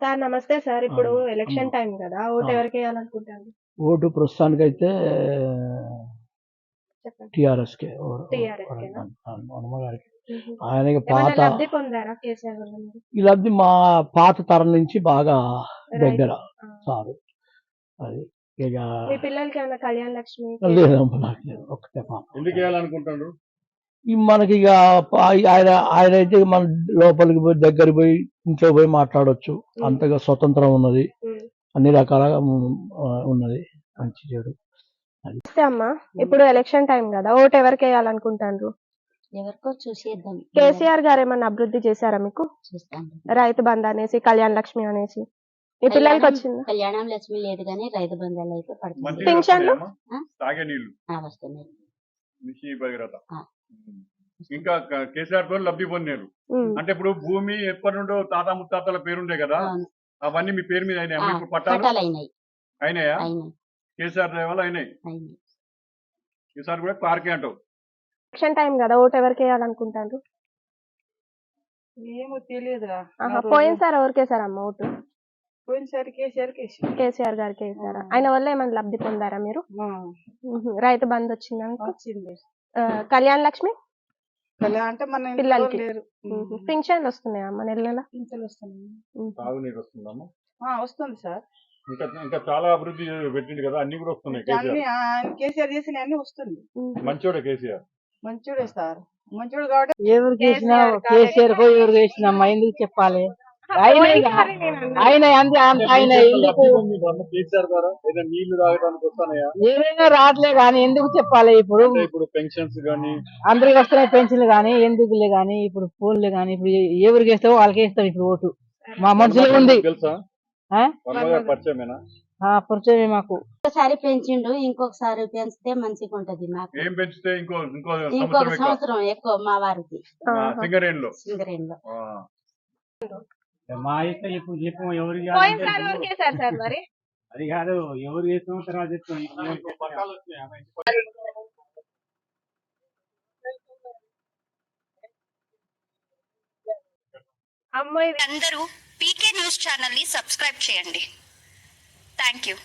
Sir నమస్తే sir. ఇప్పుడు అమ్మా ఎలక్షన్ టైం కదా! ఓటు ఎవరికేయాలనుకుంటారు? ఓటు ప్రస్తుతానికైతే చెప్పండి. టీఆర్ఎస్కే టీఆర్ఎస్‌కేనా? హనుమగారికి. హుహు. ఆయనకి ఏమన్నా పాత లబ్ధి పొందారా కేసీఆర్ వల్ల మీరు? ఈ లబ్ధి మా పాత తరం నుంచి బాగా రైతు. దగ్గర ఆ! సారు. అది ఇక మీ పిల్లలకేమన్నా కళ్యాణ లక్ష్మి లేదమ్మా, నాకు లేదు, ఒక్కటే పాప. ఎందుకు వేయాలనుకుంటాడు? మనకి ఇక ఆయన అయితే మన లోపలికి పోయి దగ్గరికి పోయి ఇంట్లో పోయి మాట్లాడొచ్చు. అంతగా స్వతంత్రం ఉన్నది, అన్ని రకాలుగా ఉన్నది, మంచి చెడు. నమస్తే అమ్మా. ఇప్పుడు ఎలక్షన్ టైం కదా! ఓటు ఎవరికేయాలనుకుంటాండ్రు? ఎవరికో చూసేద్దాం. కేసీఆర్ గారు ఏమన్నా అభివృద్ధి చేశారా మీకు? చూస్తాం. రైతు బంధు అనేసి, కళ్యాణ లక్ష్మి అనేసి మీ పిల్లలకి వచ్చిందా? కళ్యాణం లక్ష్మి లేదు కానీ రైతు బంధాలు అయితే పడుతుంది. మంచిగా పింఛన్లు? వస్తున్నాయమ్మా? తాగే నీళ్లు వస్తున్నాయి. మిషి భగీరథ. ఇంకా కేసీఆర్ తో లబ్ధి పొందారు. అంటే ఇప్పుడు భూమి ఎప్పటి నుండో తాత ముత్తాతల పేరుండే కదా, అవును. అవన్నీ మీ పేరు మీద అయినాయి. ఇప్పుడు పట్టాలు పట్టాలు అయినాయి. అయినాయా? అయినాయి. కేసీఆర్ దయ అయినాయి. అయినాయి. ఈసారి కూడా పార్కే అంటావు. ఎలక్షన్ టైం కదా! ఓటు ఎవరికేయాలనుకుంటాండ్రు? ఏమో తెలియదురా. పోయినసారి ఎవరికేసారమ్మా ఓటు? పోయినసారి కేసీఆర్ గారికి వేసారా? ఆయన వల్ల ఏమైనా లబ్ధి పొందారా మీరు? రైతు బంధు వచ్చిందా? వచ్చింది. కళ్యాణ లక్ష్మి అంటే మన పిల్లలకి లేరు. పింఛన్లు వస్తున్నాయా అమ్మ నెల నెల? పింఛన్లు వస్తున్నాయి. తాగునీరు వస్తుందమ్మా. వస్తుంది సార్. ఇంకా చాలా అభివృద్ధి పెట్టిండు కదా, అన్ని కూడా వస్తున్నాయి. అన్ని కేసీఆర్ చేసిన అన్ని వస్తుంది. మంచోడే కేసీఆర్. మంచోడే సార్. మంచోడు కాబట్టి ఎవరు చేసినా కేసీఆర్ కో ఎవరు చేసినమ్మా, ఎందుకు చెప్పాలి? ఆయన ఎందుకు కేసీఆర్ ద్వారా ఏదైనా నీళ్లు తాగడానికి వస్తున్నాయా? ఏమైనా రావట్లే గాని ఎందుకు చెప్పాలి? ఇప్పుడు ఇప్పుడు పెన్షన్స్ గానీ అందరికి వస్తున్నాయి పెన్షన్లు గాని, ఎందుకులే గాని, ఇప్పుడు ఫోన్లే గాని, ఇప్పుడు ఎవరికి వేస్తావో వాళ్ళకే ఇస్తాం ఇప్పుడు ఓటు. మా మనసులో ఉంది తెలుసా? పరిచయమేనా? పరిచయమే మాకు. ఒకసారి పెంచిండు, ఇంకొకసారి పెంచితే మంచిగా ఉంటది మాకు. ఏం పెంచితే ఇంకొక సంవత్సరం ఎక్కువ మా వారికి సింగరేణిలో. మా ఇష్టం ఇప్పుడు చెప్పు ఎవరికి మరి అది కాదు, ఎవరు చేస్తామో తర్వాత చెప్తాం. అమ్మాయి అందరూ పీకే న్యూస్ ఛానల్ ని సబ్స్క్రైబ్ చేయండి. Thank you.